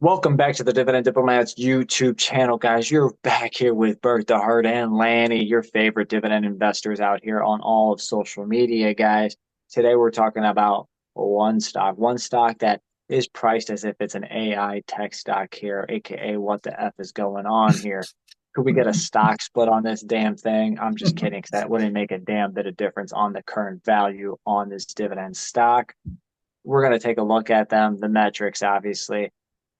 Welcome back to the Dividend Diplomats YouTube channel, guys. You're back here with Bert the Hart and Lanny, your favorite dividend investors out here on all of social media, guys. Today we're talking about one stock that is priced as if it's an AI tech stock here, aka what the F is going on here. Could we get a stock split on this damn thing? I'm just kidding, because that wouldn't make a damn bit of difference on the current value on this dividend stock. We're going to take a look at them, the metrics, obviously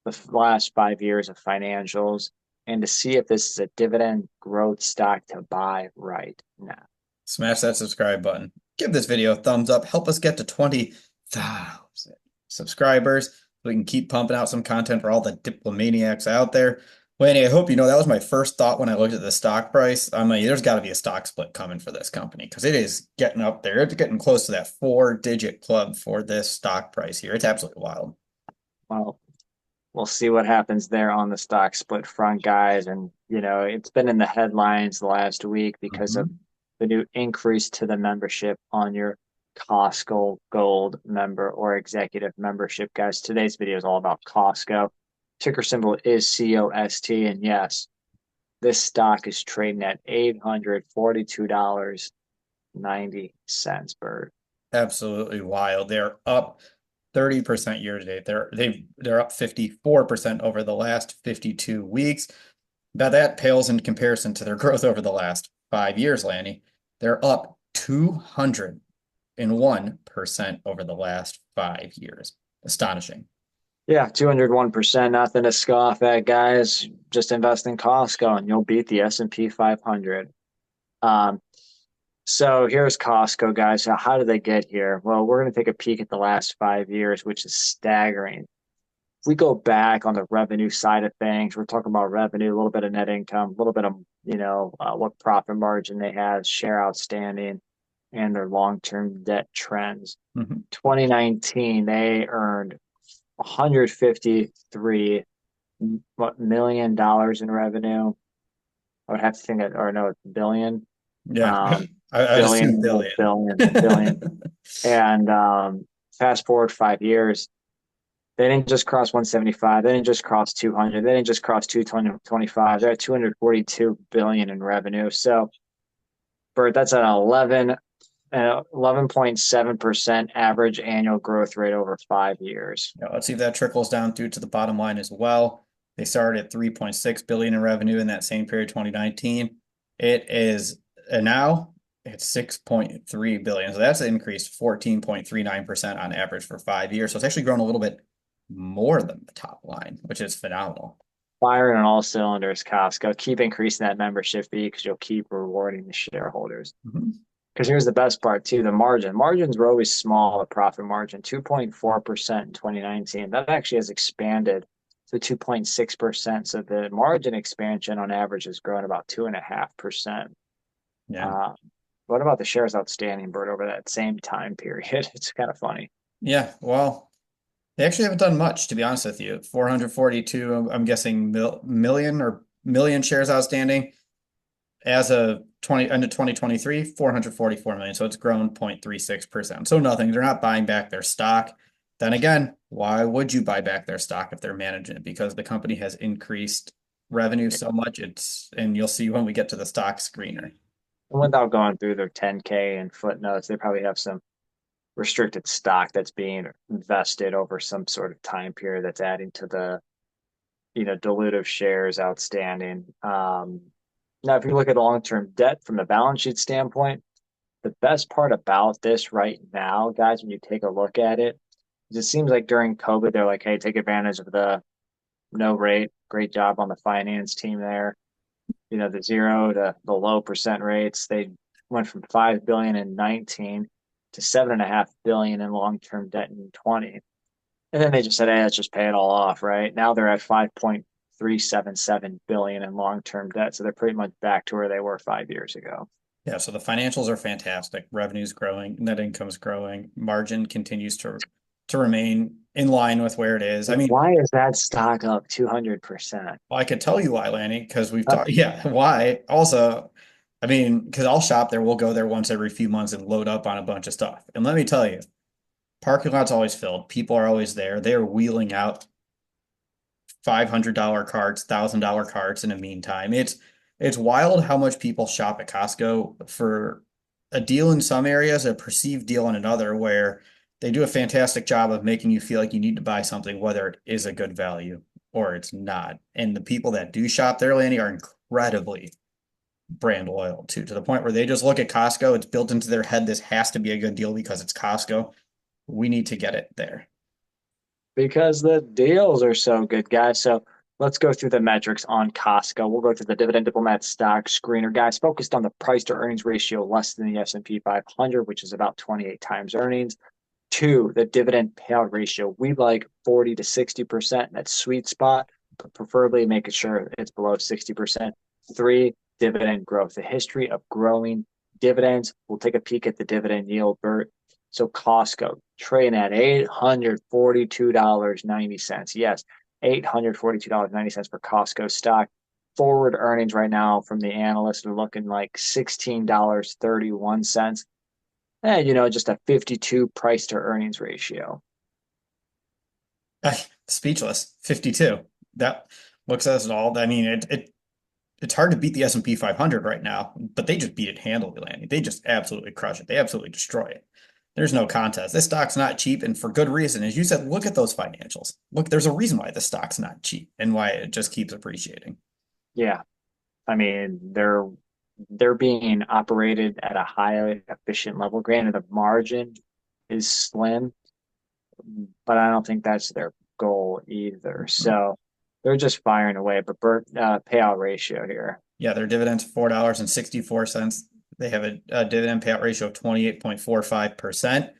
the last 5 years of financials, and to see if this is a dividend growth stock to buy right now. Smash that subscribe button. Give this video a thumbs up. Help us get to 20,000 subscribers so we can keep pumping out some content for all the diplomaniacs out there. Lanny, I hope you know that was my first thought when I looked at the stock price. I'm like, there's got to be a stock split coming for this company because it is getting up there. It's getting close to that four-digit club for this stock price here. It's absolutely wild. Well, we'll see what happens there on the stock split front, guys. And, it's been in the headlines the last week because of Mhm. the new increase to the membership on your Costco Gold member or executive membership, guys. Today's video is all about Costco. Ticker symbol is COST. And yes, this stock is trading at $842.90, Bert. Absolutely wild. They're up 30% year to date. They're up 54% over the last 52 weeks. Now that pales in comparison to their growth over the last 5 years, Lanny. They're up 201% over the last 5 years. Astonishing. Yeah, 201%, nothing to scoff at, guys. Just invest in Costco and you'll beat the S&P 500. Um, so here's Costco, guys. So how did they get here? Well, we're going to take a peek at the last 5 years, which is staggering. If we go back on the revenue side of things, we're talking about revenue, a little bit of net income, a little bit of, what profit margin they have, share outstanding, and their long-term debt trends. Mhm. 2019, they earned 153 million dollars in revenue. I would have to think that, or no, billion, Yeah, um, I'd assume billion. billion. And fast forward 5 years, they didn't just cross 175. They didn't just cross 200. They didn't just cross 225. They're at 242 billion in revenue. So, Bert, that's an 11.7% average annual growth rate over 5 years. Now, let's see if that trickles down through to the bottom line as well. They started at 3.6 billion in revenue in that same period, 2019. It is now it's 6.3 billion. So that's increased 14.39% on average for 5 years. So it's actually grown a little bit more than the top line, which is phenomenal. Firing on all cylinders, Costco. Keep increasing that membership fee because you'll keep rewarding the shareholders. Mhm. Because here's the best part too, the margin. Margins were always small, the profit margin, 2.4% in 2019. That actually has expanded to 2.6%. So the margin expansion on average has grown about 2.5%. Yeah. Uh, what about the shares outstanding, Bert, over that same time period? It's kind of funny. Yeah. Well, they actually haven't done much, to be honest with you. 442, I'm guessing million shares outstanding. As of end of 2023, 444 million. So it's grown 0.36%. So nothing. They're not buying back their stock. Then again, why would you buy back their stock if they're managing it? Because the company has increased revenue so much. And you'll see when we get to the stock screener. And without going through their 10K and footnotes, they probably have some restricted stock that's being vested over some sort of time period that's adding to the dilutive shares outstanding. Now, if you look at the long-term debt from a balance sheet standpoint, the best part about this right now, guys, when you take a look at it, is it seems like during COVID, they're like, hey, take advantage of the no rate. Great job on the finance team there. The zero to the low percent rates. They went from 5 billion in 19 to 7.5 billion in long-term debt in 20. And then they just said, hey, let's just pay it all off, right? Now they're at 5.377 billion in long-term debt. So they're pretty much back to where they were 5 years ago. Yeah, so the financials are fantastic. Revenue's growing, net income's growing, margin continues to remain in line with where it is. I mean, Why is that stock up 200%? well, I could tell you why, Lanny, because we've talked. Yeah, why? Also, I mean, because I'll shop there. We'll go there once every few months and load up on a bunch of stuff. And let me tell you, parking lot's always filled. People are always there. They are wheeling out $500 carts, $1,000 carts in the meantime. It's wild how much people shop at Costco for a deal in some areas, a perceived deal in another, where they do a fantastic job of making you feel like you need to buy something, whether it is a good value or it's not. And the people that do shop there, Lanny, are incredibly brand loyal to the point where they just look at Costco. It's built into their head. This has to be a good deal because it's Costco. We need to get it there. because the deals are so good, guys. So let's go through the metrics on Costco. We'll go through the Dividend Diplomat stock screener, guys, focused on the price to earnings ratio less than the S&P 500, which is about 28 times earnings. Two, the dividend payout ratio. We like 40 to 60%. That sweet spot, but preferably making sure it's below 60%. Three, dividend growth. The history of growing dividends. We'll take a peek at the dividend yield, Bert. So Costco trading at $842.90. Yes, $842.90 for Costco stock. Forward earnings right now from the analysts are looking like $16.31. And, just a 52 price to earnings ratio. Speechless. 52. That looks at us all. I mean, it's hard to beat the S&P 500 right now, but they just beat it handily, Lanny. They just absolutely crush it. They absolutely destroy it. There's no contest. This stock's not cheap, and for good reason. As you said, look at those financials. Look, there's a reason why the stock's not cheap and why it just keeps appreciating. Yeah. I mean, they're being operated at a highly efficient level. Granted, the margin is slim, but I don't think that's their goal either. So they're just firing away. But payout ratio here. Yeah, their dividend's $4.64. They have a dividend payout ratio of 28.45%.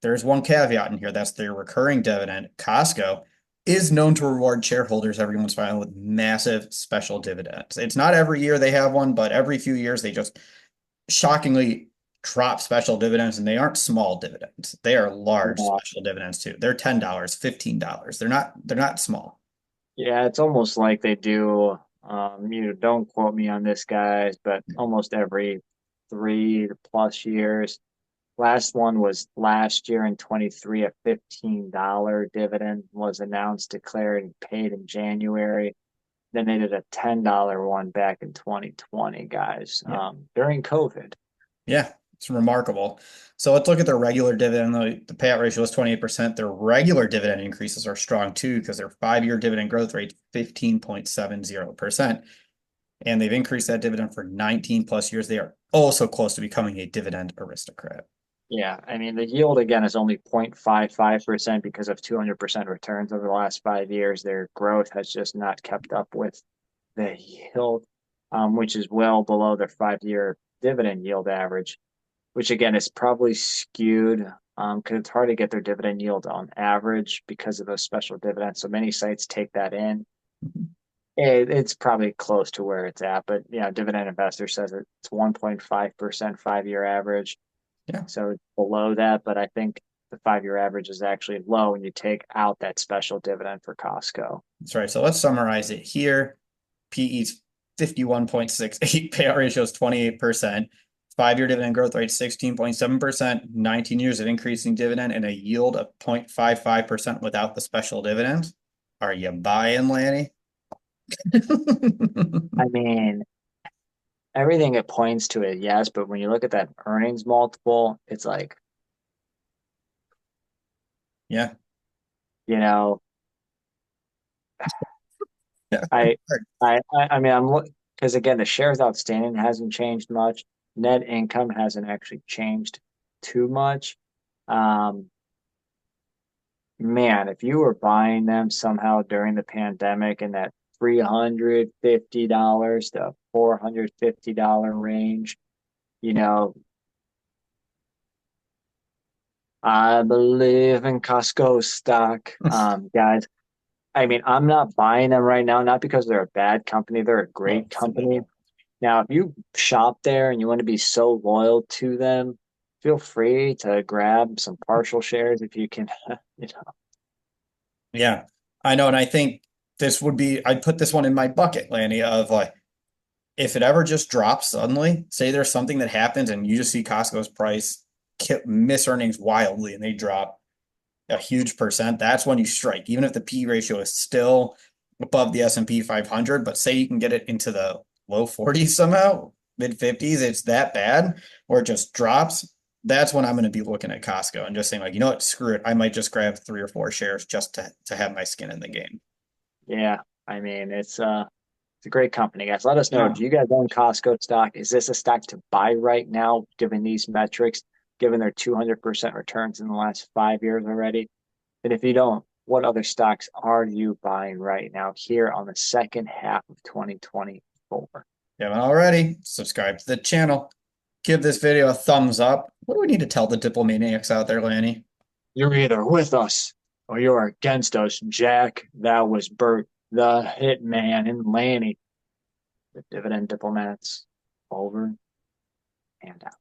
There's one caveat in here. That's their recurring dividend. Costco is known to reward shareholders every once in a while with massive special dividends. It's not every year they have one, but every few years they just shockingly drop special dividends, and they aren't small dividends. They are large Uh, special dividends too. They're $10, $15. They're not small. yeah, it's almost like they do. Don't quote me on this, guys, but almost every 3+ years. Last one was last year in 23, a $15 dividend was announced, declared, and paid in January. Then they did a $10 one back in 2020, guys, Yeah. during COVID. Yeah, it's remarkable. So let's look at their regular dividend. The payout ratio is 28%. Their regular dividend increases are strong too because their 5-year dividend growth rate 15.70%. And they've increased that dividend for 19 plus years. They are also close to becoming a dividend aristocrat. Yeah, I mean, the yield again is only 0.55% because of 200% returns over the last 5 years. Their growth has just not kept up with the yield, which is well below their 5-year dividend yield average, which again is probably skewed because it's hard to get their dividend yield on average because of those special dividends. So many sites take that in. It's probably close to where it's at, but Dividend Investor says it's 1.5% 5-year average. Yeah, So it's below that, but I think the 5-year average is actually low when you take out that special dividend for Costco. that's right. So let's summarize it here. PE's 51.68, payout ratio is 28%. 5-year dividend growth rate 16.7%, 19 years of increasing dividend, and a yield of 0.55% without the special dividends. Are you buying, Lanny? I mean, everything it points to it, yes, but when you look at that earnings multiple, it's like, Yeah. you know, Yeah. I, I mean, because again, the shares outstanding hasn't changed much. Net income hasn't actually changed too much. Um, Man, if you were buying them somehow during the pandemic in that $350 to $450 range, you know, I believe in Costco stock. Guys, I mean, I'm not buying them right now, not because they're a bad company, they're a Oh, great company. phenomenal. Now, if you shop there and you want to be so loyal to them, feel free to grab some partial shares if you can, you know. Yeah, I know. And I think I'd put this one in my bucket, Lanny, of like, if it ever just drops suddenly, say there's something that happens and you just see Costco's price miss earnings wildly and they drop a huge percent, that's when you strike. Even if the P ratio is still above the S&P 500, but say you can get it into the low 40s somehow, mid 50s, it's that bad, or it just drops. That's when I'm going to be looking at Costco and just saying like, you know what, screw it. I might just grab 3 or 4 shares just to have my skin in the game. Yeah, I mean it's a great company, guys. Let us know. Yeah. Do you guys own Costco stock? Is this a stock to buy right now, given these metrics, given their 200% returns in the last 5 years already? And if you don't, what other stocks are you buying right now here on the second half of 2024? If you haven't already, subscribe to the channel. Give this video a thumbs up. What do we need to tell the diplomaniacs out there, Lanny? You're either with us or you're against us, Jack. That was Bert, the hitman, and Lanny, the dividend diplomats. Over and out.